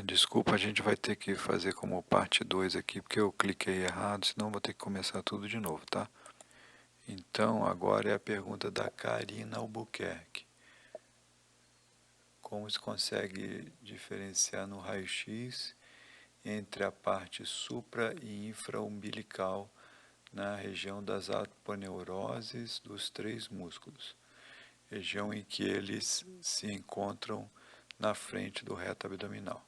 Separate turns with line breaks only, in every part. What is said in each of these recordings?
Desculpa, a gente vai ter que fazer como parte 2 aqui, porque eu cliquei errado, senão vou ter que começar tudo de novo, tá? Então, agora é a pergunta da Karina Albuquerque. Como se consegue diferenciar no raio-x entre a parte supra e infraumbilical na região das aponeuroses dos três músculos, região em que eles se encontram na frente do reto abdominal?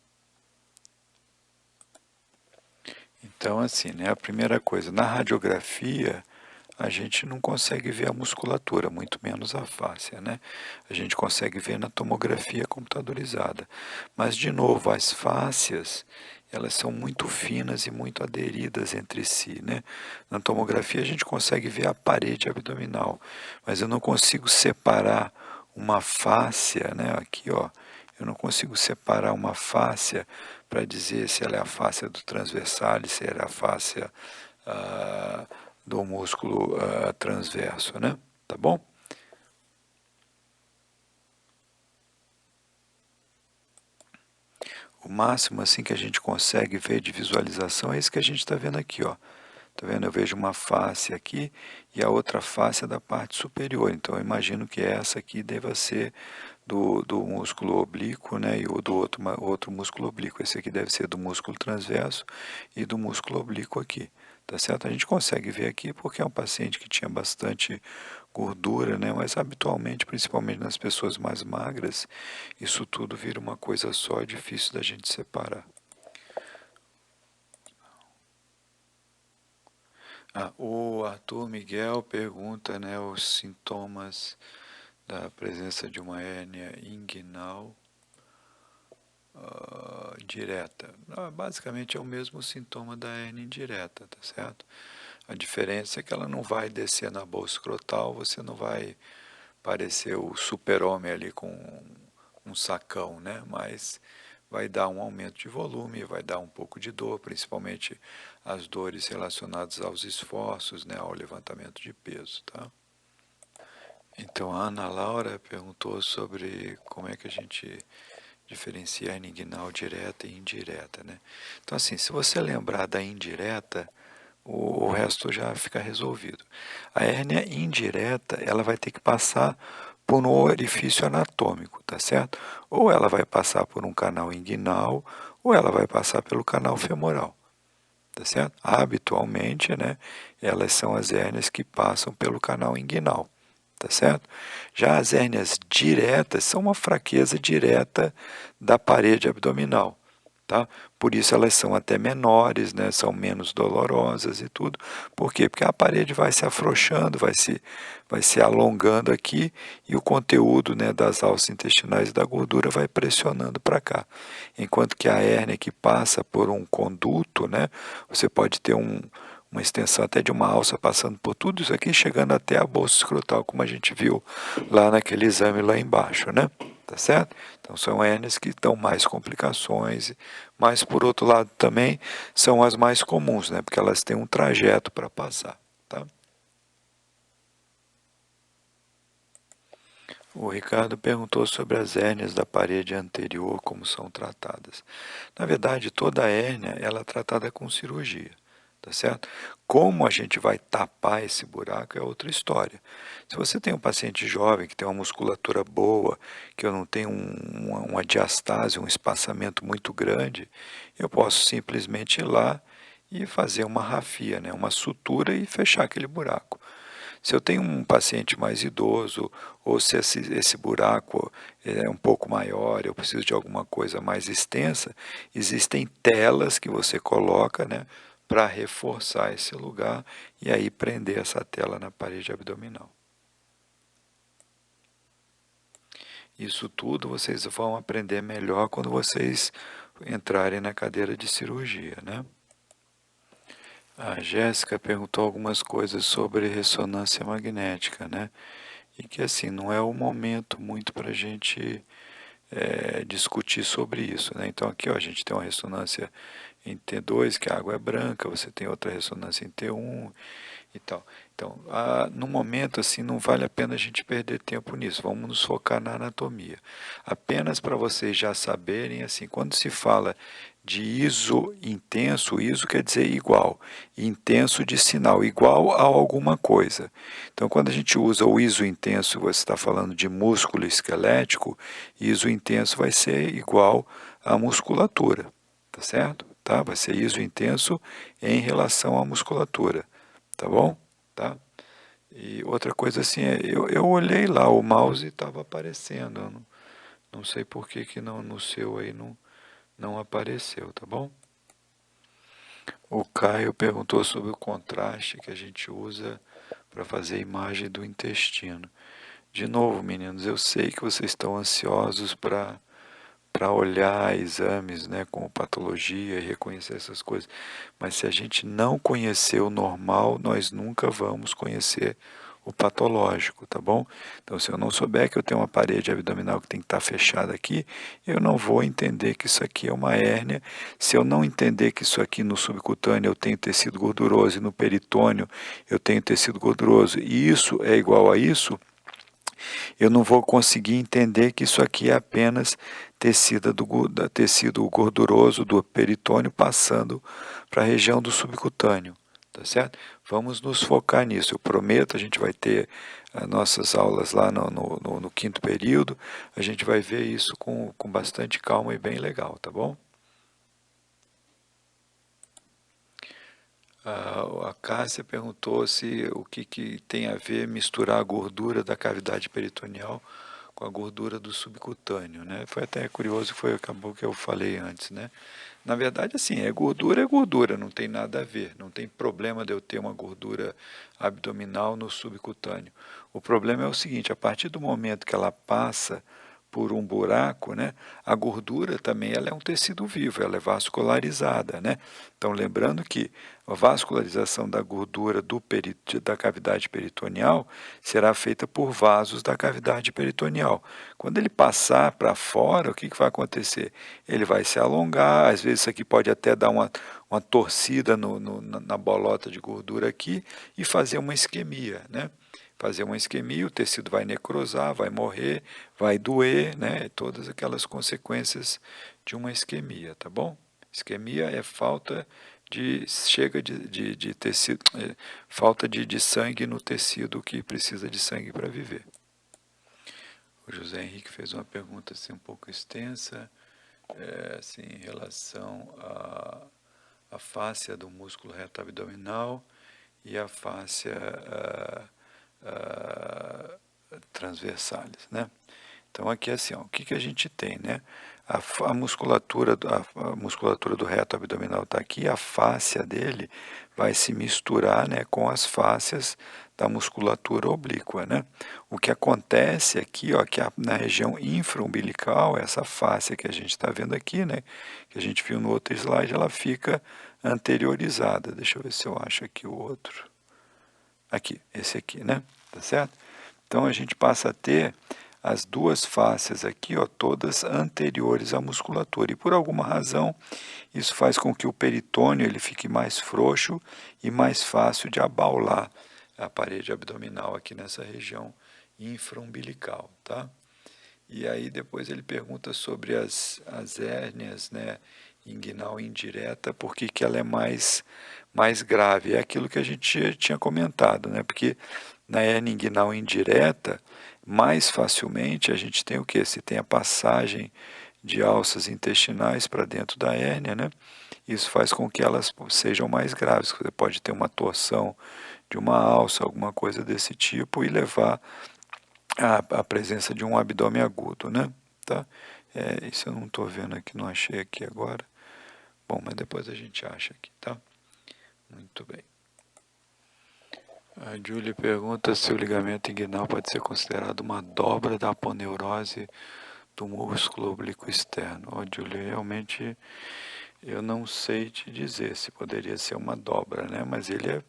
Então, assim, né, a primeira coisa, na radiografia, a gente não consegue ver a musculatura, muito menos a fáscia, né? A gente consegue ver na tomografia computadorizada. Mas, de novo, as fáscias, elas são muito finas e muito aderidas entre si, né? Na tomografia a gente consegue ver a parede abdominal, mas eu não consigo separar uma fáscia, né? Aqui, ó, eu não consigo separar uma fáscia para dizer se ela é a fáscia do transversalis, se ela é a fáscia ah, do músculo transverso, né? Tá bom? O máximo assim que a gente consegue ver de visualização é isso que a gente está vendo aqui, ó. Tá vendo? Eu vejo uma face aqui e a outra face é da parte superior. Então eu imagino que essa aqui deva ser do músculo oblíquo, né? E o do outro músculo oblíquo. Esse aqui deve ser do músculo transverso e do músculo oblíquo aqui. Tá certo? A gente consegue ver aqui porque é um paciente que tinha bastante gordura, né? Mas habitualmente, principalmente nas pessoas mais magras, isso tudo vira uma coisa só, é difícil da gente separar. O Arthur Miguel pergunta, né, os sintomas da presença de uma hérnia inguinal direta. Basicamente é o mesmo sintoma da hérnia indireta, tá certo? A diferença é que ela não vai descer na bolsa escrotal, você não vai parecer o super-homem ali com um sacão, né? Mas vai dar um aumento de volume, vai dar um pouco de dor, principalmente as dores relacionadas aos esforços, né, ao levantamento de peso, tá? Então, a Ana Laura perguntou sobre como é que a gente diferencia a hernia inguinal direta e indireta, né? Então, assim, se você lembrar da indireta, o resto já fica resolvido. A hérnia indireta, ela vai ter que passar por um orifício anatômico, tá certo? Ou ela vai passar por um canal inguinal, ou ela vai passar pelo canal femoral, tá certo? Habitualmente, né, elas são as hérnias que passam pelo canal inguinal, tá certo? Já as hérnias diretas são uma fraqueza direta da parede abdominal, tá? Por isso elas são até menores, né? São menos dolorosas e tudo. Por quê? Porque a parede vai se afrouxando, vai se alongando aqui e o conteúdo, né, das alças intestinais e da gordura vai pressionando para cá. Enquanto que a hérnia que passa por um conduto, né, você pode ter uma extensão até de uma alça passando por tudo isso aqui, chegando até a bolsa escrotal, como a gente viu lá naquele exame lá embaixo, né? Tá certo? Então são hérnias que dão mais complicações, mas por outro lado também são as mais comuns, né? Porque elas têm um trajeto para passar, tá? O Ricardo perguntou sobre as hérnias da parede anterior, como são tratadas. Na verdade, toda hérnia ela é tratada com cirurgia, tá certo? Como a gente vai tapar esse buraco é outra história. Se você tem um paciente jovem que tem uma musculatura boa, que eu não tenho uma diastase, um espaçamento muito grande, eu posso simplesmente ir lá e fazer uma rafia, né? Uma sutura e fechar aquele buraco. Se eu tenho um paciente mais idoso, ou se esse buraco é um pouco maior, eu preciso de alguma coisa mais extensa, existem telas que você coloca, né, para reforçar esse lugar e aí prender essa tela na parede abdominal. Isso tudo vocês vão aprender melhor quando vocês entrarem na cadeira de cirurgia, né? A Jéssica perguntou algumas coisas sobre ressonância magnética, né? E que assim, não é o momento muito para a gente discutir sobre isso, né? Então aqui ó, a gente tem uma ressonância em T2, que a água é branca, você tem outra ressonância em T1, e tal. Então, no momento, assim, não vale a pena a gente perder tempo nisso, vamos nos focar na anatomia. Apenas para vocês já saberem, assim, quando se fala de ISO intenso, ISO quer dizer igual, e intenso de sinal, igual a alguma coisa. Então, quando a gente usa o ISO intenso, você está falando de músculo esquelético, ISO intenso vai ser igual à musculatura, tá certo? Tá? Vai ser ISO intenso em relação à musculatura. Tá bom? Tá? E outra coisa assim, eu olhei lá, o mouse estava aparecendo. Eu não sei por que que não, no seu aí não apareceu, tá bom? O Caio perguntou sobre o contraste que a gente usa para fazer a imagem do intestino. De novo, meninos, eu sei que vocês estão ansiosos para olhar exames, né, como patologia e reconhecer essas coisas. Mas se a gente não conhecer o normal, nós nunca vamos conhecer o patológico, tá bom? Então, se eu não souber que eu tenho uma parede abdominal que tem que estar fechada aqui, eu não vou entender que isso aqui é uma hérnia. Se eu não entender que isso aqui no subcutâneo eu tenho tecido gorduroso e no peritônio eu tenho tecido gorduroso e isso é igual a isso, eu não vou conseguir entender que isso aqui é apenas tecido gorduroso do peritônio passando para a região do subcutâneo, tá certo? Vamos nos focar nisso. Eu prometo, a gente vai ter as nossas aulas lá no quinto período, a gente vai ver isso com bastante calma e bem legal, tá bom? A Cássia perguntou se o que tem a ver misturar a gordura da cavidade peritoneal com a gordura do subcutâneo, né? Foi até curioso, acabou que eu falei antes, né? Na verdade, assim, é gordura, não tem nada a ver, não tem problema de eu ter uma gordura abdominal no subcutâneo. O problema é o seguinte, a partir do momento que ela passa por um buraco, né, a gordura também ela é um tecido vivo, ela é vascularizada, né? Então, lembrando que a vascularização da gordura da cavidade peritoneal será feita por vasos da cavidade peritoneal. Quando ele passar para fora, o que vai acontecer? Ele vai se alongar, às vezes isso aqui pode até dar uma torcida na bolota de gordura aqui e fazer uma isquemia, né? Fazer uma isquemia, o tecido vai necrosar, vai morrer, vai doer, né? Todas aquelas consequências de uma isquemia, tá bom? Isquemia é chega de tecido, falta de sangue no tecido que precisa de sangue para viver. O José Henrique fez uma pergunta assim um pouco extensa, assim, em relação à fáscia do músculo reto abdominal e a fáscia transversalis, né? Então aqui assim, ó, o que a gente tem, né? A musculatura do reto abdominal está aqui, a fáscia dele vai se misturar, né, com as fáscias da musculatura oblíqua, né? O que acontece aqui, ó, que na região infraumbilical, essa fáscia que a gente está vendo aqui, né, que a gente viu no outro slide, ela fica anteriorizada. Deixa eu ver se eu acho aqui o outro. Aqui, esse aqui, né? Tá certo? Então a gente passa a ter as duas fáscias aqui, ó, todas anteriores à musculatura. E por alguma razão, isso faz com que o peritônio ele fique mais frouxo e mais fácil de abaular a parede abdominal aqui nessa região infraumbilical, tá? E aí depois ele pergunta sobre as hérnias, né, inguinal indireta, por que ela é mais grave. É aquilo que a gente tinha comentado, né? Porque na hérnia inguinal indireta, mais facilmente a gente tem o quê? Se tem a passagem de alças intestinais para dentro da hérnia, né? Isso faz com que elas sejam mais graves. Você pode ter uma torção de uma alça, alguma coisa desse tipo, e levar à presença de um abdômen agudo, né? Tá? Isso eu não estou vendo aqui, não achei aqui agora. Bom, mas depois a gente acha aqui, tá? Muito bem. A Julie pergunta se o ligamento inguinal pode ser considerado uma dobra da aponeurose do músculo oblíquo externo. Ó, Julie, realmente eu não sei te dizer se poderia ser uma dobra, né? Mas ele é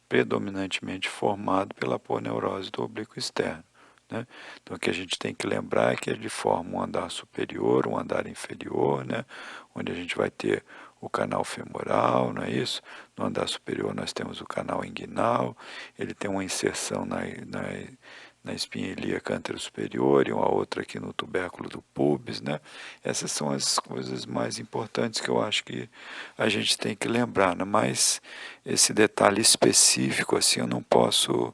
predominantemente formado pela aponeurose do oblíquo externo, né? Então, o que a gente tem que lembrar é que ele forma um andar superior, um andar inferior, né? Onde a gente vai ter o canal femoral, não é isso? No andar superior nós temos o canal inguinal, ele tem uma inserção na espinha ilíaca anterosuperior e uma outra aqui no tubérculo do pubis, né? Essas são as coisas mais importantes que eu acho que a gente tem que lembrar, né? Mas esse detalhe específico, assim, eu não posso,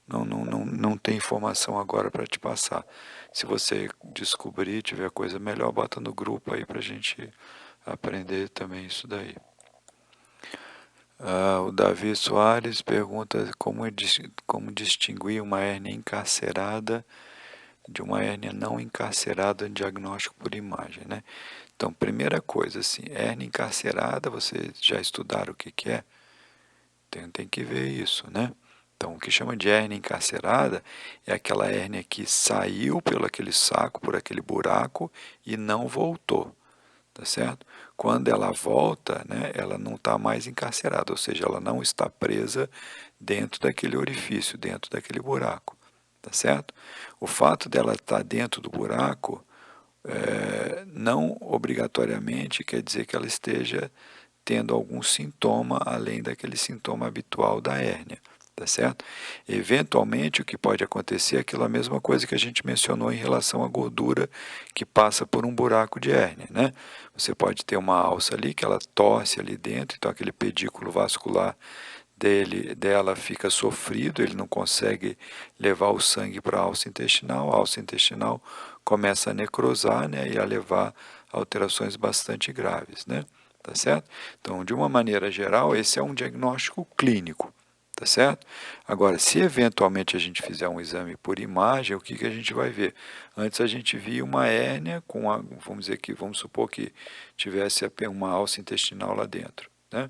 não tem informação agora para te passar. Se você descobrir, tiver coisa melhor, bota no grupo aí para a gente aprender também isso daí. O Davi Soares pergunta como distinguir uma hérnia encarcerada de uma hérnia não encarcerada em diagnóstico por imagem, né? Então, primeira coisa, assim, hérnia encarcerada, vocês já estudaram o que que é? Tem que ver isso, né? Então, o que chama de hérnia encarcerada é aquela hérnia que saiu pelo aquele saco, por aquele buraco e não voltou, tá certo? Quando ela volta, né, ela não está mais encarcerada, ou seja, ela não está presa dentro daquele orifício, dentro daquele buraco, tá certo? O fato dela estar dentro do buraco não obrigatoriamente quer dizer que ela esteja tendo algum sintoma além daquele sintoma habitual da hérnia, tá certo? Eventualmente, o que pode acontecer é aquela mesma coisa que a gente mencionou em relação à gordura que passa por um buraco de hérnia, né? Você pode ter uma alça ali que ela torce ali dentro, então aquele pedículo vascular dela fica sofrido, ele não consegue levar o sangue para a alça intestinal começa a necrosar, né, e a levar a alterações bastante graves, né? Tá certo? Então, de uma maneira geral, esse é um diagnóstico clínico, tá certo? Agora, se eventualmente a gente fizer um exame por imagem, o que que a gente vai ver? Antes a gente via uma hérnia vamos supor que tivesse uma alça intestinal lá dentro, né?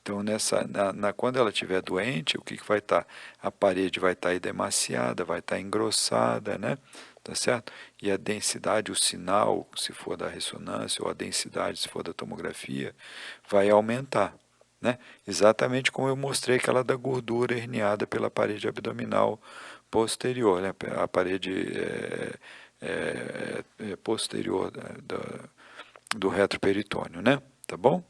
Então, quando ela estiver doente, o que que vai estar? A parede vai estar edemaciada, vai estar engrossada, né? Tá certo? E a densidade, o sinal, se for da ressonância, ou a densidade, se for da tomografia, vai aumentar, né? Exatamente como eu mostrei aquela da gordura herniada pela parede abdominal posterior, né? A parede posterior do retroperitônio, né? Tá bom?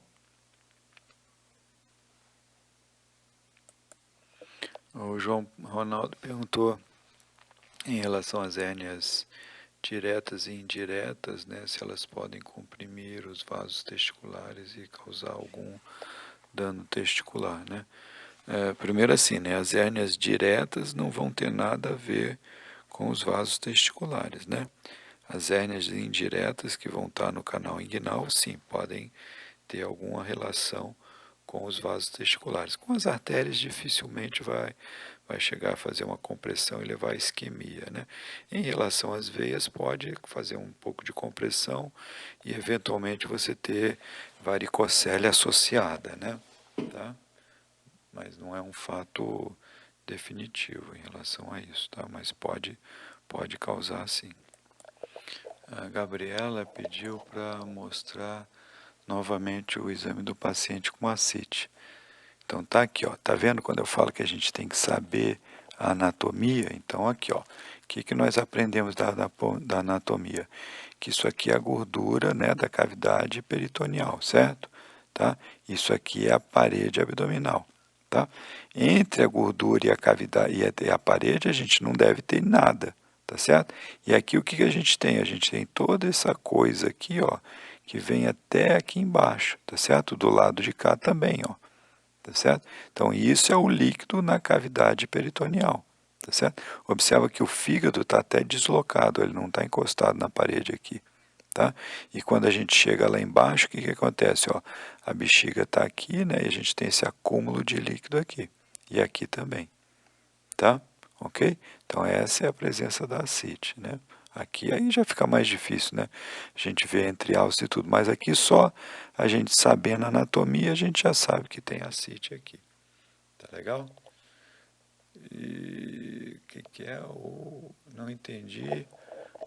O João Ronaldo perguntou em relação às hérnias diretas e indiretas, né, se elas podem comprimir os vasos testiculares e causar algum dano testicular, né? Primeiro assim, né, as hérnias diretas não vão ter nada a ver com os vasos testiculares, né? As hérnias indiretas que vão estar no canal inguinal, sim, podem ter alguma relação com os vasos testiculares. Com as artérias dificilmente vai chegar a fazer uma compressão e levar a isquemia, né? Em relação às veias, pode fazer um pouco de compressão e eventualmente você ter varicocele associada, né? Tá? Mas não é um fato definitivo em relação a isso, tá? Mas pode causar sim. A Gabriela pediu para mostrar novamente o exame do paciente com ascite. Então tá aqui, ó. Tá vendo quando eu falo que a gente tem que saber a anatomia? Então aqui, ó. O que que nós aprendemos da anatomia? Que isso aqui é a gordura, né, da cavidade peritoneal, certo? Tá? Isso aqui é a parede abdominal, tá? Entre a gordura e a cavidade e a parede a gente não deve ter nada, tá certo? E aqui o que que a gente tem? A gente tem toda essa coisa aqui, ó, que vem até aqui embaixo, tá certo? Do lado de cá também, ó. Tá certo? Então, isso é o líquido na cavidade peritoneal, tá certo? Observa que o fígado está até deslocado, ele não está encostado na parede aqui, tá? E quando a gente chega lá embaixo, o que que acontece? Ó, a bexiga está aqui, né? E a gente tem esse acúmulo de líquido aqui, e aqui também, tá? Ok? Então, essa é a presença da ascite, né? Aqui aí já fica mais difícil, né? A gente vê entre alças e tudo, mas aqui só a gente sabendo a anatomia, a gente já sabe que tem ascite aqui. Tá legal? E o que que é não entendi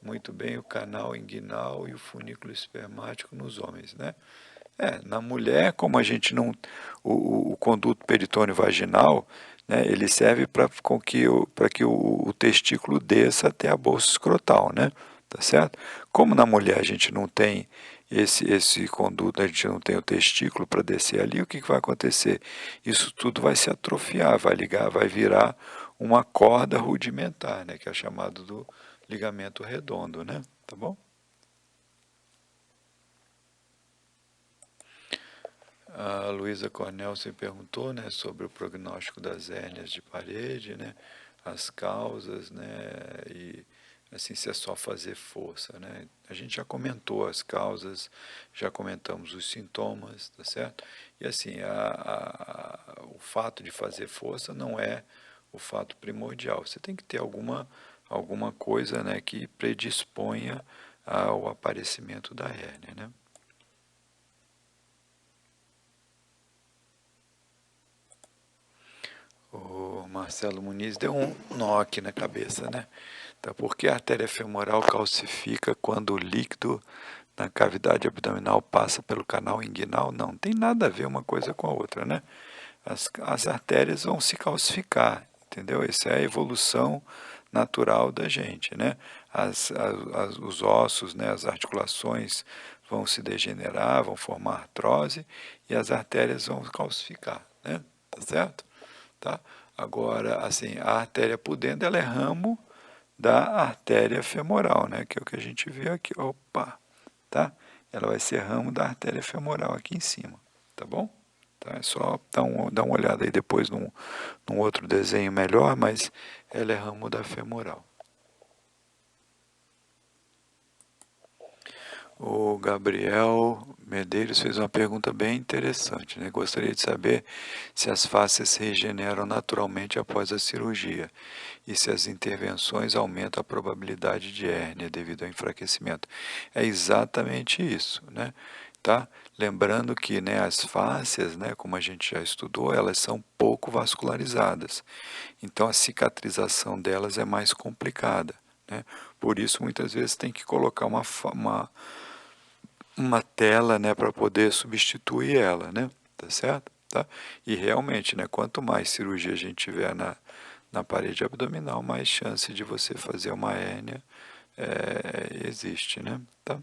muito bem o canal inguinal e o funículo espermático nos homens, né? Na mulher, como a gente não. O conduto peritônio vaginal, né, ele serve para que o testículo desça até a bolsa escrotal, né? tá certo? Como na mulher a gente não tem esse conduto, a gente não tem o testículo para descer ali, o que que vai acontecer? Isso tudo vai se atrofiar, vai virar uma corda rudimentar, né, que é chamado do ligamento redondo, né? Tá bom? A Luísa Cornel se perguntou, né, sobre o prognóstico das hérnias de parede, né, as causas, né, e assim, se é só fazer força, né? A gente já comentou as causas, já comentamos os sintomas, tá certo? E assim, o fato de fazer força não é o fato primordial. Você tem que ter alguma coisa, né, que predisponha ao aparecimento da hérnia, né? O Marcelo Muniz deu um nó aqui na cabeça, né? Então, por que a artéria femoral calcifica quando o líquido na cavidade abdominal passa pelo canal inguinal? Não, tem nada a ver uma coisa com a outra, né? As artérias vão se calcificar, entendeu? Essa é a evolução natural da gente, né? Os ossos, né, as articulações vão se degenerar, vão formar artrose e as artérias vão calcificar, né? Tá certo? Tá? Agora, assim, a artéria pudenda, ela é ramo da artéria femoral, né? Que é o que a gente vê aqui. Opa, tá? Ela vai ser ramo da artéria femoral aqui em cima, tá bom? Tá? É só dar uma olhada aí depois num outro desenho melhor, mas ela é ramo da femoral. O Gabriel Medeiros fez uma pergunta bem interessante, né? Gostaria de saber se as fáscias se regeneram naturalmente após a cirurgia e se as intervenções aumentam a probabilidade de hérnia devido ao enfraquecimento. É exatamente isso, né? Tá? Lembrando que, né, as fáscias, né, como a gente já estudou, elas são pouco vascularizadas. Então a cicatrização delas é mais complicada, né? Por isso muitas vezes tem que colocar uma tela, né, para poder substituir ela, né? Tá certo? Tá? E realmente, né, quanto mais cirurgia a gente tiver na parede abdominal, mais chance de você fazer uma hérnia existe, né? Tá?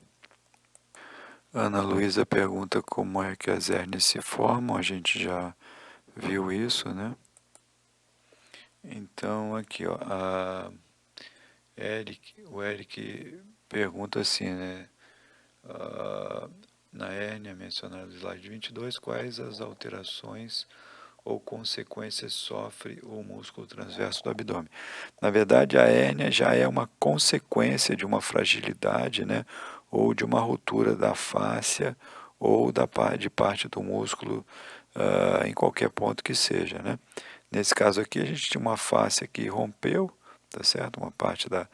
Ana Luísa pergunta como é que as hérnias se formam, a gente já viu isso, né? Então, aqui, ó, o Eric pergunta assim, né? Ah, na hérnia mencionada no slide 22, quais as alterações ou consequências sofre o músculo transverso do abdômen? Na verdade, a hérnia já é uma consequência de uma fragilidade, né, ou de uma ruptura da fáscia ou de parte do músculo em qualquer ponto que seja, né? Nesse caso aqui, a gente tinha uma fáscia que rompeu, tá certo? Uma parte da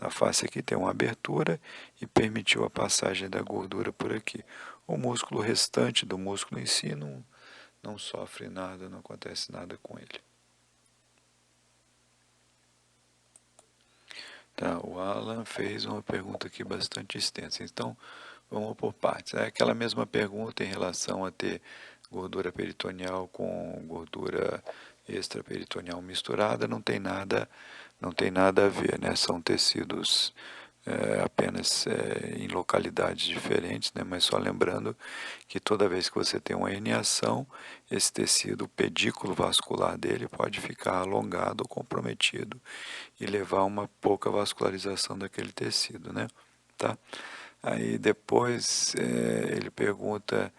face aqui tem uma abertura e permitiu a passagem da gordura por aqui. O músculo restante do músculo em si não sofre nada, não acontece nada com ele. Tá, o Alan fez uma pergunta aqui bastante extensa, então vamos por partes. É aquela mesma pergunta em relação a ter gordura peritoneal com gordura extraperitoneal misturada, não tem nada a ver, né? São tecidos apenas em localidades diferentes, né? Mas só lembrando que toda vez que você tem uma herniação, esse tecido, o pedículo vascular dele pode ficar alongado ou comprometido e levar a uma pouca vascularização daquele tecido, né? Tá? Aí depois ele pergunta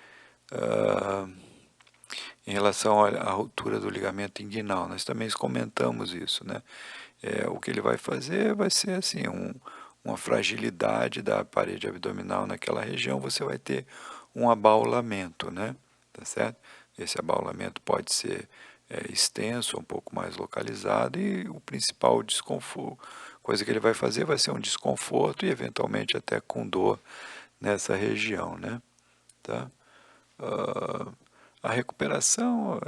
em relação à ruptura do ligamento inguinal. Nós também comentamos isso, né? O que ele vai fazer vai ser assim, uma fragilidade da parede abdominal naquela região, você vai ter um abaulamento, né? Tá certo? Esse abaulamento pode ser extenso, um pouco mais localizado, e o principal desconforto, coisa que ele vai fazer vai ser um desconforto e eventualmente até com dor nessa região, né? Tá? Ah, a recuperação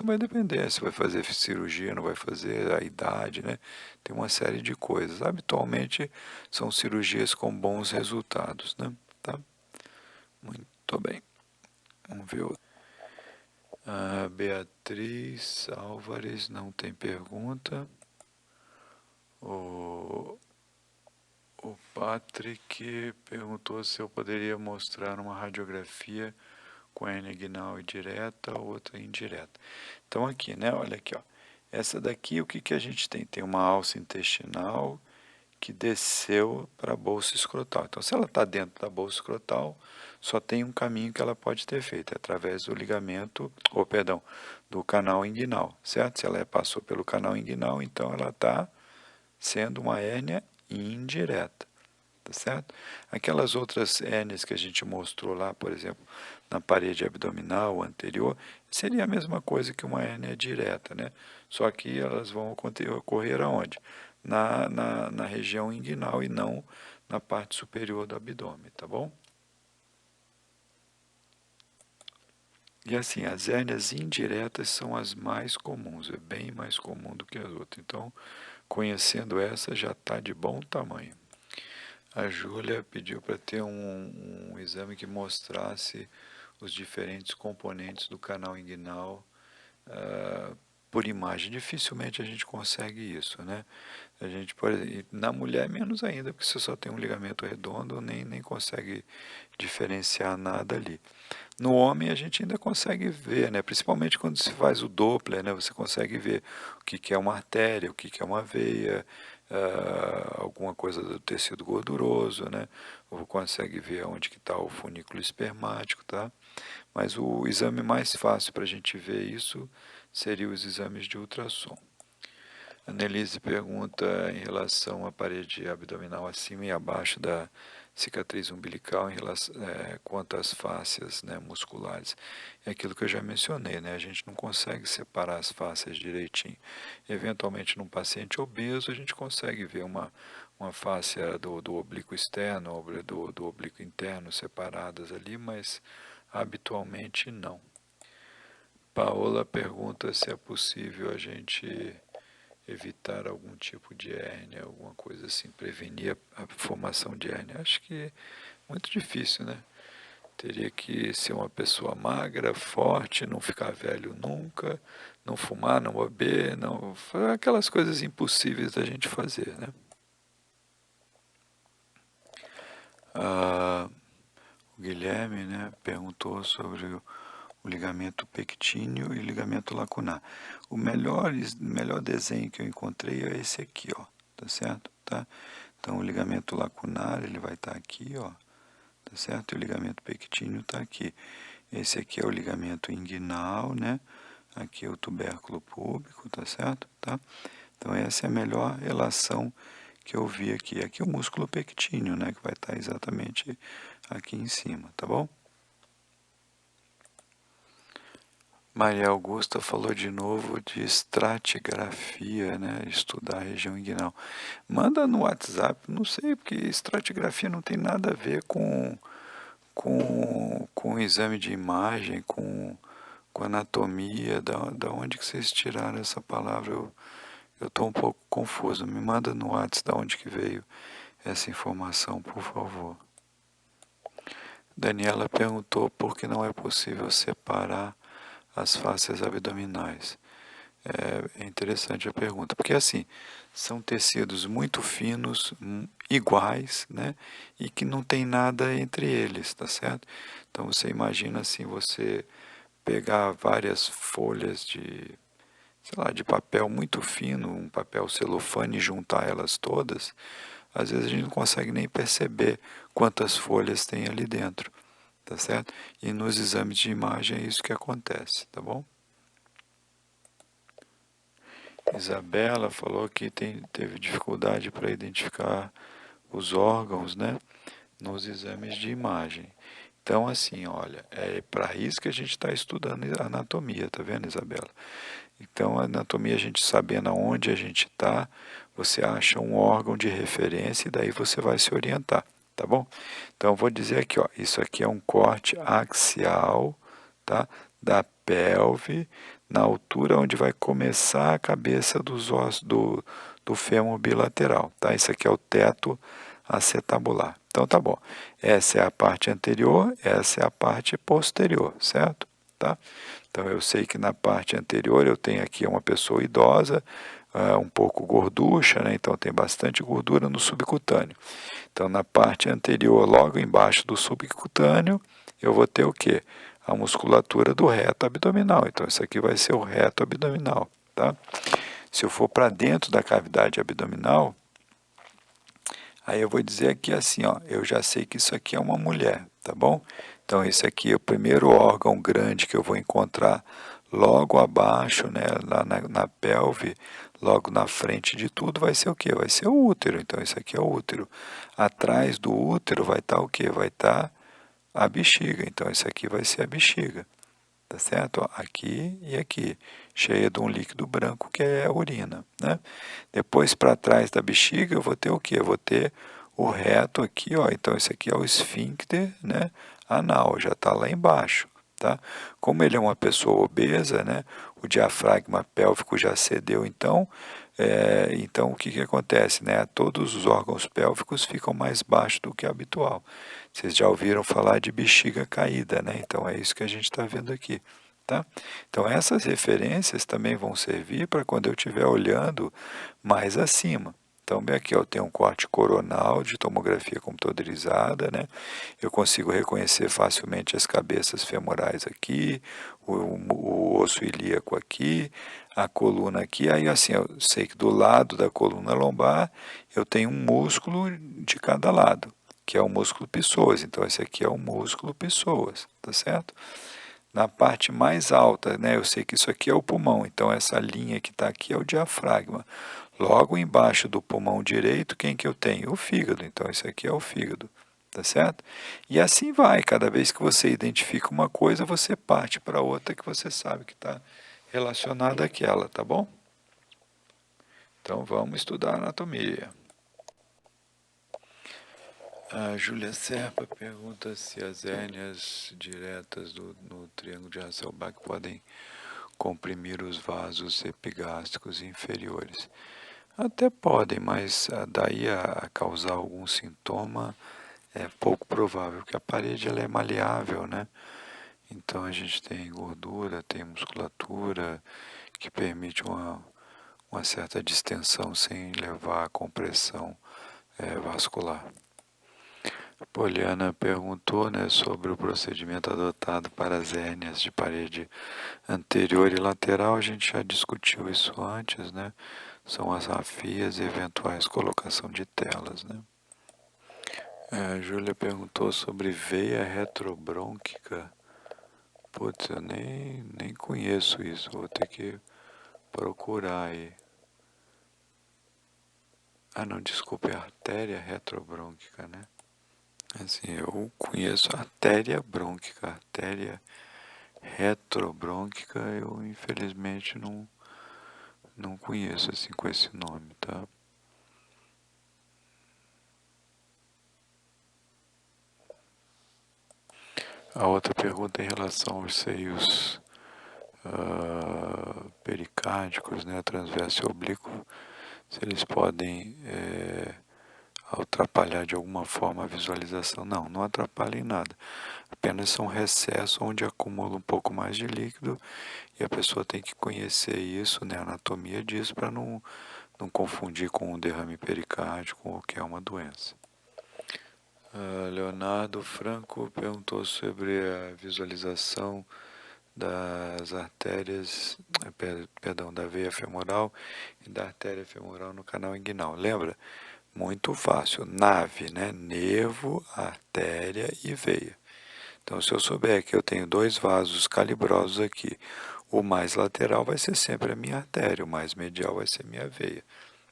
vai depender se vai fazer cirurgia, não vai fazer, a idade, né? Tem uma série de coisas. Habitualmente são cirurgias com bons resultados, né? Tá? Muito bem. Vamos ver outro. A Beatriz Álvares não tem pergunta. O O Patrick perguntou se eu poderia mostrar uma radiografia com hernia inguinal direta, outra indireta. Então aqui, né? Olha aqui, ó. Essa daqui, o que que a gente tem? Tem uma alça intestinal que desceu para a bolsa escrotal. Então, se ela está dentro da bolsa escrotal, só tem um caminho que ela pode ter feito, é através do ligamento, ou perdão, do canal inguinal, certo? Se ela passou pelo canal inguinal, então ela está sendo uma hérnia indireta, tá certo? Aquelas outras hérnias que a gente mostrou lá, por exemplo, na parede abdominal anterior, seria a mesma coisa que uma hérnia direta, né? Só que elas vão ocorrer aonde? Na região inguinal e não na parte superior do abdômen, tá bom? E assim, as hérnias indiretas são as mais comuns, é bem mais comum do que as outras. Então, conhecendo essa, já está de bom tamanho. A Júlia pediu para ter um exame que mostrasse os diferentes componentes do canal inguinal por imagem. Dificilmente a gente consegue isso, né? A gente, por exemplo, na mulher menos ainda, porque você só tem um ligamento redondo, nem consegue diferenciar nada ali. No homem a gente ainda consegue ver, né? Principalmente quando se faz o Doppler, né? Você consegue ver o que que é uma artéria, o que que é uma veia, alguma coisa do tecido gorduroso, né? Ou consegue ver onde que está o funículo espermático, tá? Mas o exame mais fácil para a gente ver isso seria os exames de ultrassom. A Nelise pergunta em relação à parede abdominal acima e abaixo da cicatriz umbilical quanto às fáscias, né, musculares. É aquilo que eu já mencionei, né? A gente não consegue separar as fáscias direitinho. Eventualmente, num paciente obeso, a gente consegue ver uma fáscia do oblíquo externo, do oblíquo interno separadas ali, mas habitualmente não. Paola pergunta se é possível a gente evitar algum tipo de hérnia, alguma coisa assim, prevenir a formação de hérnia. Acho que é muito difícil, né? Teria que ser uma pessoa magra, forte, não ficar velho nunca, não fumar, não beber, não, aquelas coisas impossíveis da gente fazer, né? Ah, o Guilherme, né, perguntou sobre o ligamento pectíneo e ligamento lacunar. O melhor desenho que eu encontrei é esse aqui, ó, tá certo? Tá? Então, o ligamento lacunar, ele vai estar aqui, ó, tá certo? E o ligamento pectíneo está aqui. Esse aqui é o ligamento inguinal, né? Aqui é o tubérculo púbico, tá certo? Tá? Então, essa é a melhor relação que eu vi aqui. Aqui é o músculo pectíneo, né? Que vai estar exatamente aqui em cima, tá bom? Maria Augusta falou de novo de estratigrafia, né? Estudar a região inguinal. Manda no WhatsApp, não sei, porque estratigrafia não tem nada a ver com exame de imagem, com anatomia. Da onde que vocês tiraram essa palavra? Eu estou um pouco confuso. Me manda no WhatsApp da onde que veio essa informação, por favor. Daniela perguntou por que não é possível separar as fáscias abdominais. É interessante a pergunta, porque assim, são tecidos muito finos, iguais, né? E que não tem nada entre eles, tá certo? Então você imagina assim, você pegar várias folhas sei lá, de papel muito fino, um papel celofane e juntar elas todas, às vezes a gente não consegue nem perceber quantas folhas tem ali dentro, tá certo? E nos exames de imagem é isso que acontece, tá bom? Isabela falou que teve dificuldade para identificar os órgãos, né, nos exames de imagem. Então, assim, olha, é para isso que a gente está estudando anatomia, tá vendo, Isabela? Então, a anatomia, a gente sabendo aonde a gente está, você acha um órgão de referência e daí você vai se orientar, tá bom? Então, eu vou dizer aqui, ó, isso aqui é um corte axial, tá? Da pelve, na altura onde vai começar a cabeça dos ossos do fêmur bilateral, tá? Isso aqui é o teto acetabular. Então, tá bom. Essa é a parte anterior, essa é a parte posterior, certo? Tá? Então, eu sei que na parte anterior eu tenho aqui uma pessoa idosa, um pouco gorducha, né? Então tem bastante gordura no subcutâneo. Então na parte anterior, logo embaixo do subcutâneo, eu vou ter o quê? A musculatura do reto abdominal. Então isso aqui vai ser o reto abdominal, tá? Se eu for para dentro da cavidade abdominal, aí eu vou dizer aqui assim, ó, eu já sei que isso aqui é uma mulher, tá bom? Então esse aqui é o primeiro órgão grande que eu vou encontrar logo abaixo, né, lá na pelve, logo na frente de tudo, vai ser o quê? Vai ser o útero. Então esse aqui é o útero. Atrás do útero vai estar o quê? Vai estar a bexiga. Então esse aqui vai ser a bexiga. Tá certo? Ó, aqui e aqui, cheia de um líquido branco que é a urina, né? Depois para trás da bexiga eu vou ter o quê? Eu vou ter o reto aqui, ó. Então esse aqui é o esfíncter, né? Anal, já está lá embaixo, tá? Como ele é uma pessoa obesa, né? O diafragma pélvico já cedeu, então, então o que que acontece, né? Todos os órgãos pélvicos ficam mais baixos do que é habitual. Vocês já ouviram falar de bexiga caída, né? Então é isso que a gente está vendo aqui, tá? Então essas referências também vão servir para quando eu estiver olhando mais acima. Então, bem aqui, eu tenho um corte coronal de tomografia computadorizada, né? Eu consigo reconhecer facilmente as cabeças femorais aqui, o osso ilíaco aqui, a coluna aqui. Aí, assim, eu sei que do lado da coluna lombar eu tenho um músculo de cada lado, que é o músculo psoas. Então, esse aqui é o músculo psoas, tá certo? Na parte mais alta, né, eu sei que isso aqui é o pulmão, então essa linha que está aqui é o diafragma. Logo embaixo do pulmão direito, quem que eu tenho? O fígado, então esse aqui é o fígado, tá certo? E assim vai, cada vez que você identifica uma coisa, você parte para outra que você sabe que está relacionada àquela, tá bom? Então vamos estudar anatomia. A Júlia Serpa pergunta se as hérnias diretas no triângulo de Hasselbalch podem comprimir os vasos epigástricos inferiores. Até podem, mas daí a causar algum sintoma é pouco provável, porque a parede ela é maleável, né? Então a gente tem gordura, tem musculatura que permite uma certa distensão sem levar a compressão vascular. Poliana perguntou, né, sobre o procedimento adotado para as hérnias de parede anterior e lateral. A gente já discutiu isso antes, né? São as rafias e eventuais colocação de telas, né? A Júlia perguntou sobre veia retrobrônquica. Putz, eu nem conheço isso, vou ter que procurar aí. Ah, não, desculpa, é artéria retrobrônquica, né? Assim, eu conheço artéria brônquica, artéria retrobrônquica, eu infelizmente não conheço assim com esse nome, tá? A outra pergunta é em relação aos seios pericárdicos, né, transverso e oblíquo, se eles podem atrapalhar de alguma forma a visualização. Não atrapalha em nada. Apenas são recessos onde acumula um pouco mais de líquido e a pessoa tem que conhecer isso, né, a anatomia disso, para não confundir com um derrame pericárdico ou que é uma doença. Leonardo Franco perguntou sobre a visualização das artérias, perdão, da veia femoral e da artéria femoral no canal inguinal. Lembra? Muito fácil. Nave, né? Nervo, artéria e veia. Então, se eu souber que eu tenho dois vasos calibrosos aqui, o mais lateral vai ser sempre a minha artéria, o mais medial vai ser minha veia.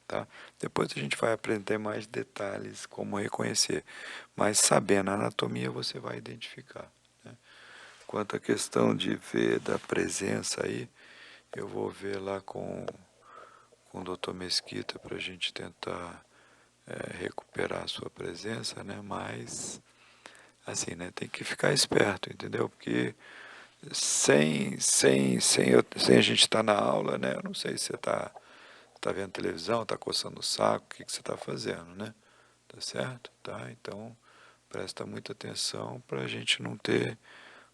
Tá? Depois a gente vai aprender mais detalhes como reconhecer, mas sabendo a anatomia você vai identificar. Né? Quanto à questão de ver da presença aí, eu vou ver lá com o Dr. Mesquita para a gente tentar recuperar a sua presença, né? Mas assim, né? Tem que ficar esperto, entendeu? Porque sem a gente estar na aula, né? Eu não sei se você está vendo televisão, está coçando o saco, o que você está fazendo, né? Tá certo? Tá? Então, presta muita atenção para a gente não ter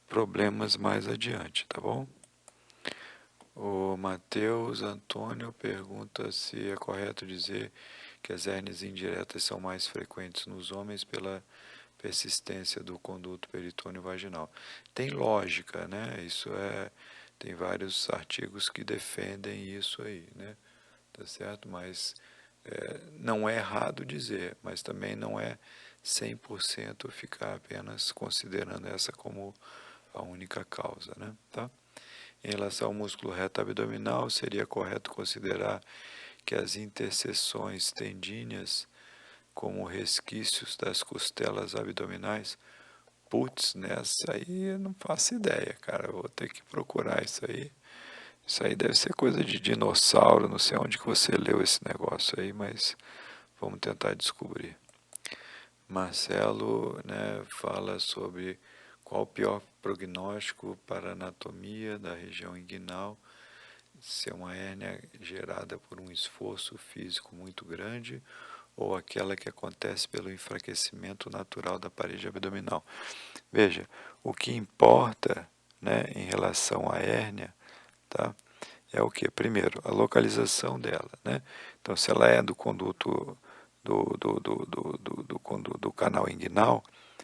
problemas mais adiante, tá bom? O Matheus Antônio pergunta se é correto dizer que as hérnias indiretas são mais frequentes nos homens pela persistência do conduto peritônio vaginal. Tem lógica, né? Tem vários artigos que defendem isso aí, né? Tá certo? Mas não é errado dizer, mas também não é 100% ficar apenas considerando essa como a única causa, né? Tá? Em relação ao músculo reto abdominal, seria correto considerar que as interseções tendíneas, como resquícios das costelas abdominais, putz, nessa aí eu não faço ideia, cara. Eu vou ter que procurar isso aí. Isso aí deve ser coisa de dinossauro, não sei onde que você leu esse negócio aí, mas vamos tentar descobrir. Marcelo, né, fala sobre qual o pior prognóstico para a anatomia da região inguinal, se é uma hérnia gerada por um esforço físico muito grande ou aquela que acontece pelo enfraquecimento natural da parede abdominal. Veja, o que importa, né, em relação à hérnia, tá, é o que? Primeiro, a localização dela, né? Então, se ela é do conduto do canal inguinal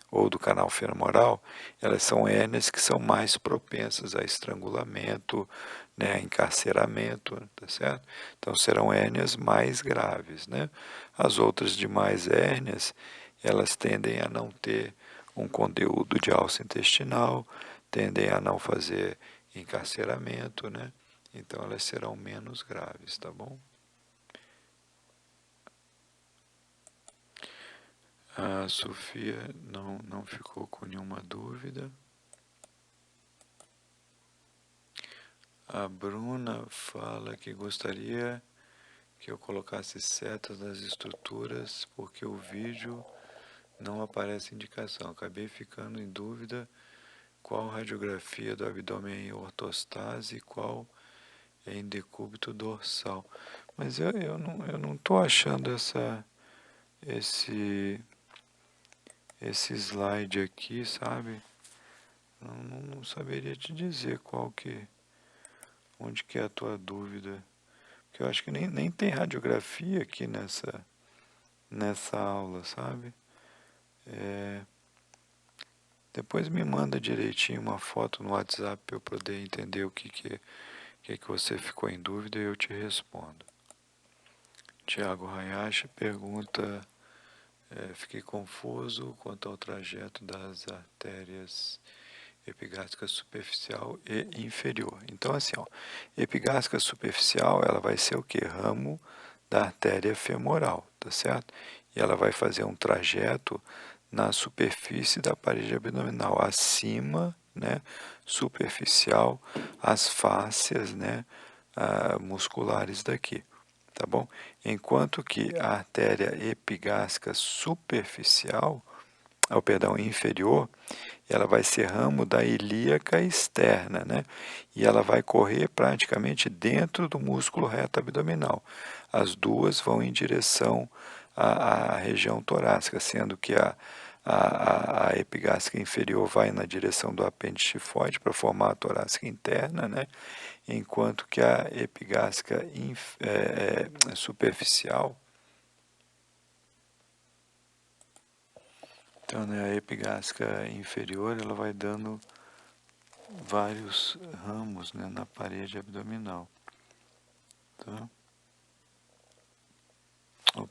ou do canal femoral, elas são hérnias que são mais propensas a estrangulamento, né, a encarceramento, tá certo? Então, serão hérnias mais graves, né? As outras demais hérnias, elas tendem a não ter um conteúdo de alça intestinal, tendem a não fazer encarceramento, né? Então elas serão menos graves, tá bom? A Sofia não ficou com nenhuma dúvida. A Bruna fala que gostaria que eu colocasse setas nas estruturas porque o vídeo não aparece indicação. Acabei ficando em dúvida qual radiografia do abdômen é em ortostase e qual é em decúbito dorsal. Mas eu não estou achando esse, esse slide aqui, sabe? Não saberia te dizer onde que é a tua dúvida. Porque eu acho que nem tem radiografia aqui nessa aula, sabe? Depois me manda direitinho uma foto no WhatsApp para eu poder entender o que você ficou em dúvida e eu te respondo. Tiago Hayashi pergunta, fiquei confuso quanto ao trajeto das artérias epigástrica superficial e inferior. Então, assim, ó, epigástrica superficial, ela vai ser o que? Ramo da artéria femoral, tá certo? E ela vai fazer um trajeto na superfície da parede abdominal, acima, né, superficial, as fáscias, né, musculares daqui, tá bom? Enquanto que a artéria epigástrica superficial, perdão, inferior, ela vai ser ramo da ilíaca externa, né? E ela vai correr praticamente dentro do músculo reto abdominal. As duas vão em direção à região torácica, sendo que a epigástrica inferior vai na direção do apêndice tifoide para formar a torácica interna, né? Enquanto que a epigástrica superficial, então, né, a epigástrica inferior, ela vai dando vários ramos, né, na parede abdominal, tá?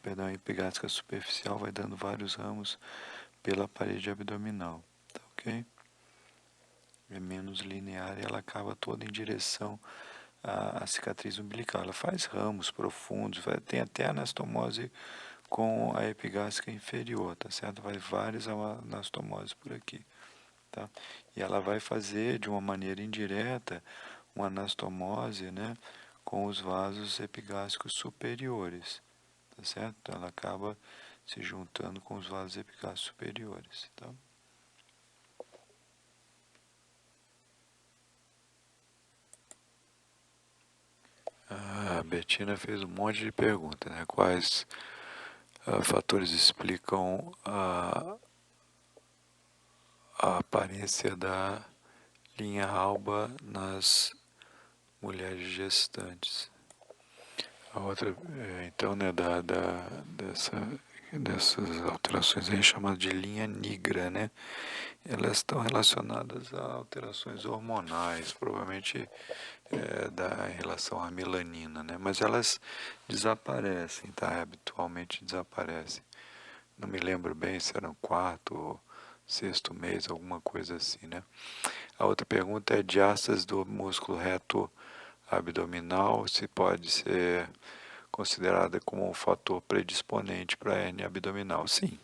Perdão, a epigástrica superficial vai dando vários ramos pela parede abdominal, tá ok? É menos linear e ela acaba toda em direção à cicatriz umbilical. Ela faz ramos profundos, tem até anastomose com a epigástrica inferior, tá certo? Vai várias anastomoses por aqui, tá? E ela vai fazer de uma maneira indireta uma anastomose, né, com os vasos epigástricos superiores, tá certo? Então ela acaba se juntando com os vasos epigástricos superiores, tá? A Betina fez um monte de perguntas, né? Quais fatores explicam a aparência da linha alba nas mulheres gestantes. A outra, então, né, dessas alterações aí chamadas de linha nigra, né? Elas estão relacionadas a alterações hormonais, provavelmente em relação à melanina, né? Mas elas desaparecem, tá? Habitualmente desaparecem. Não me lembro bem se era no quarto ou sexto mês, alguma coisa assim, né? A outra pergunta é diástase do músculo reto abdominal, se pode ser considerada como um fator predisponente para a hérnia abdominal. Sim,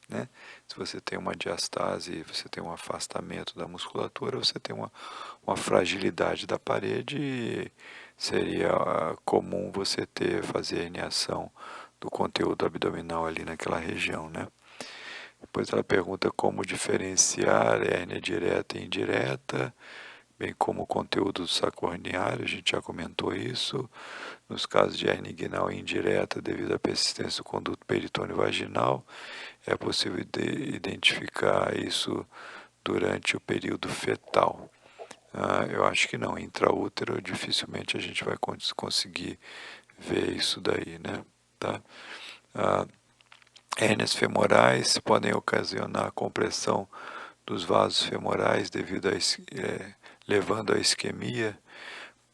né? Se você tem uma diastase, você tem um afastamento da musculatura, você tem uma fragilidade da parede, e seria comum você fazer herniação do conteúdo abdominal ali naquela região, né? Depois ela pergunta como diferenciar hérnia direta e indireta, bem como o conteúdo do saco herniário, a gente já comentou isso. Nos casos de hernia inguinal indireta, devido à persistência do conduto peritônio vaginal, é possível identificar isso durante o período fetal. Eu acho que não, intraútero dificilmente a gente vai conseguir ver isso daí, né? Tá? Hérnias femorais podem ocasionar compressão dos vasos femorais devido levando à isquemia.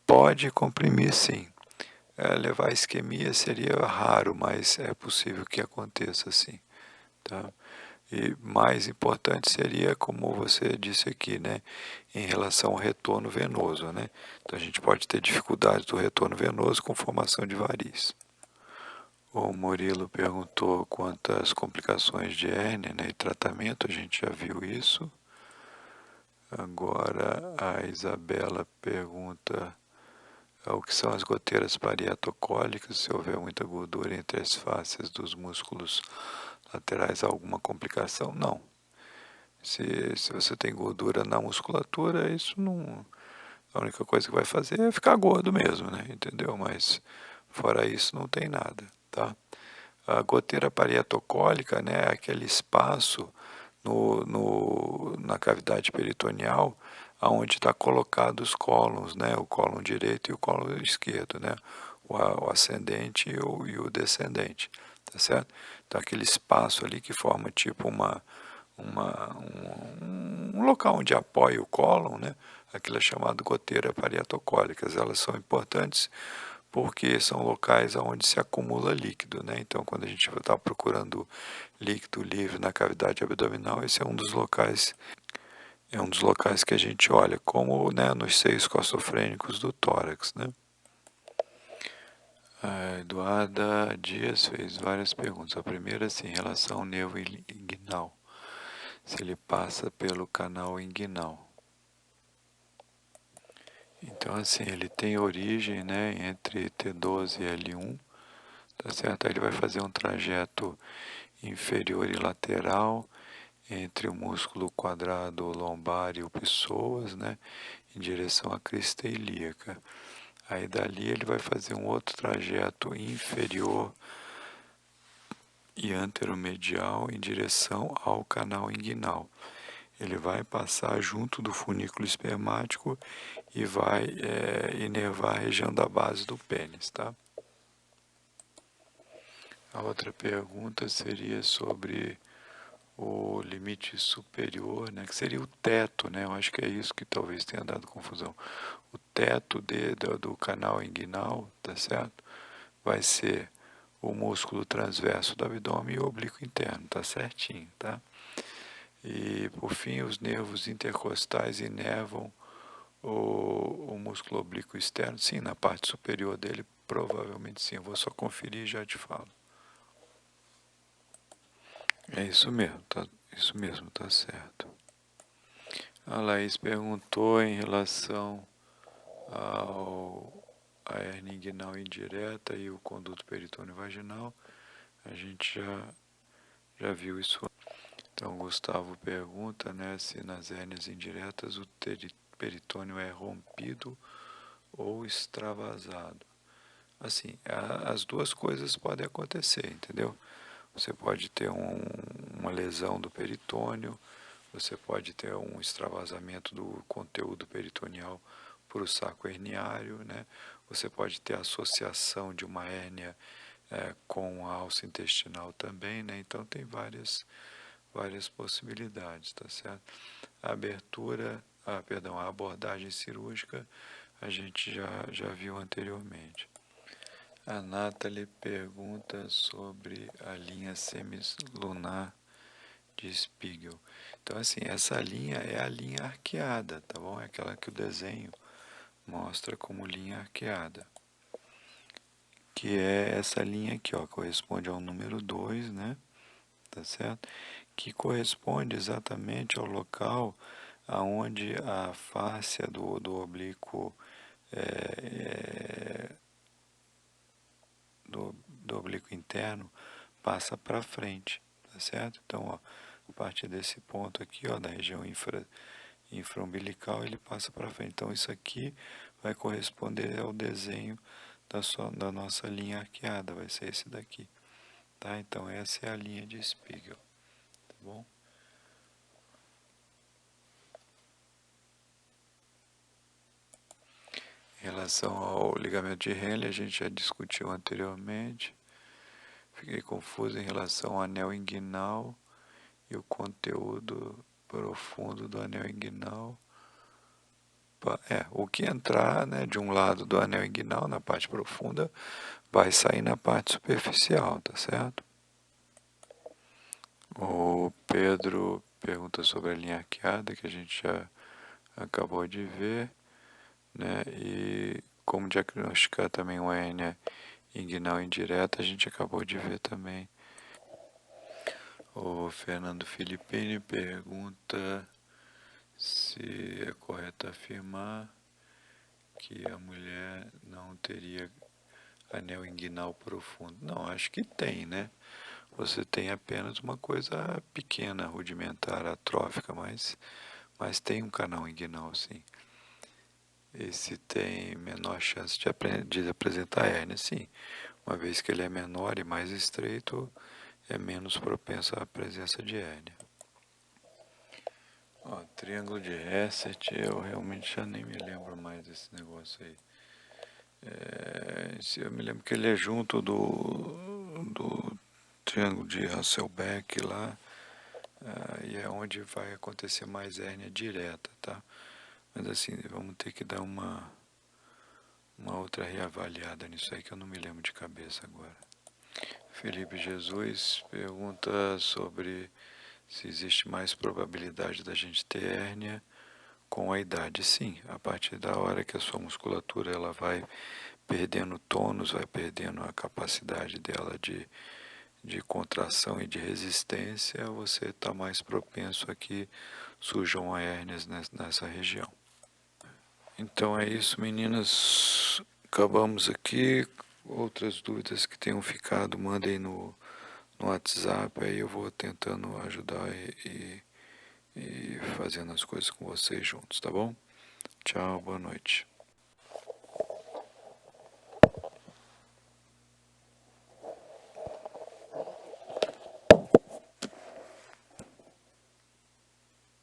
Pode comprimir, sim. Levar à isquemia seria raro, mas é possível que aconteça, sim. Tá? E mais importante seria, como você disse aqui, né, em relação ao retorno venoso, né? Então a gente pode ter dificuldade do retorno venoso com formação de varizes. O Murilo perguntou quanto às complicações de hérnia, né, e tratamento, a gente já viu isso. Agora a Isabela pergunta o que são as goteiras parietocólicas, se houver muita gordura entre as fáscias dos músculos laterais, há alguma complicação? Não. Se você tem gordura na musculatura, isso não. A única coisa que vai fazer é ficar gordo mesmo, né? Entendeu? Mas fora isso não tem nada, tá? A goteira parietocólica, né, é aquele espaço na cavidade peritoneal aonde está colocado os cólons, né, o cólon direito e o cólon esquerdo, né, o ascendente e o descendente, tá certo? Então aquele espaço ali que forma tipo um local onde apoia o cólon, né, aquilo é chamado goteira parietocólicas. Elas são importantes porque são locais onde se acumula líquido, né? Então, quando a gente está procurando líquido livre na cavidade abdominal, esse é um dos locais que a gente olha, como, né, nos seios costofrênicos do tórax, né? A Eduarda Dias fez várias perguntas. A primeira, assim, em relação ao nervo inguinal, se ele passa pelo canal inguinal. Então, assim, ele tem origem, né, entre T12 e L1, tá certo? Aí ele vai fazer um trajeto inferior e lateral entre o músculo quadrado lombar e o psoas, né, em direção à crista ilíaca. Aí dali ele vai fazer um outro trajeto inferior e anteromedial em direção ao canal inguinal. Ele vai passar junto do funículo espermático e vai inervar a região da base do pênis, tá? A outra pergunta seria sobre o limite superior, né, que seria o teto, né? Eu acho que é isso que talvez tenha dado confusão. O teto do canal inguinal, tá certo? Vai ser o músculo transverso do abdômen e o oblíquo interno, tá certinho, tá? E, por fim, os nervos intercostais inervam o músculo oblíquo externo. Sim, na parte superior dele, provavelmente sim. Eu vou só conferir e já te falo. É isso mesmo, tá certo. A Laís perguntou em relação à hernia inguinal indireta e o conduto peritônio vaginal. A gente já viu isso. Então, Gustavo pergunta, né, se nas hérnias indiretas o peritônio é rompido ou extravasado. Assim, as duas coisas podem acontecer, entendeu? Você pode ter uma lesão do peritônio, você pode ter um extravasamento do conteúdo peritoneal para o saco herniário, né? Você pode ter associação de uma hérnia com a alça intestinal também, né? Então tem várias possibilidades, tá certo? A abertura, perdão, a abordagem cirúrgica a gente já viu anteriormente. A Nathalie pergunta sobre a linha semilunar de Spiegel. Então, assim, essa linha é a linha arqueada, tá bom? É aquela que o desenho mostra como linha arqueada. Que é essa linha aqui, ó, corresponde ao número 2, né? Tá certo? Que corresponde exatamente ao local aonde a fáscia do oblíquo do oblíquo interno passa para frente, tá certo? Então, ó, a partir desse ponto aqui, ó, da região infraumbilical, ele passa para frente. Então, isso aqui vai corresponder ao desenho da nossa linha arqueada, vai ser esse daqui, tá? Então, essa é a linha de Spiegel, tá bom? Em relação ao ligamento de Henle, a gente já discutiu anteriormente. Fiquei confuso em relação ao anel inguinal e o conteúdo profundo do anel inguinal. O que entrar, né, de um lado do anel inguinal, na parte profunda, vai sair na parte superficial, tá certo? O Pedro pergunta sobre a linha arqueada, que a gente já acabou de ver, né? E como diagnosticar também uma hérnia inguinal indireta, a gente acabou de ver também. O Fernando Filippini pergunta se é correto afirmar que a mulher não teria anel inguinal profundo. Não, acho que tem, né? Você tem apenas uma coisa pequena, rudimentar, atrófica, mas tem um canal inguinal, sim. Esse tem menor chance de apresentar hérnia, sim. Uma vez que ele é menor e mais estreito, é menos propenso à presença de hérnia. Ó, triângulo de Hesset, eu realmente já nem me lembro mais desse negócio aí. Eu me lembro que ele é junto do triângulo de Hasselbeck lá, e é onde vai acontecer mais hérnia direta, tá? Mas assim, vamos ter que dar uma outra reavaliada nisso aí que eu não me lembro de cabeça agora. Felipe Jesus pergunta sobre se existe mais probabilidade da gente ter hérnia com a idade. Sim, a partir da hora que a sua musculatura ela vai perdendo tônus, vai perdendo a capacidade dela de contração e de resistência, você está mais propenso a que surjam hérnias nessa região. Então é isso, meninas. Acabamos aqui. Outras dúvidas que tenham ficado, mandem no WhatsApp, aí eu vou tentando ajudar e fazendo as coisas com vocês juntos, tá bom? Tchau, boa noite.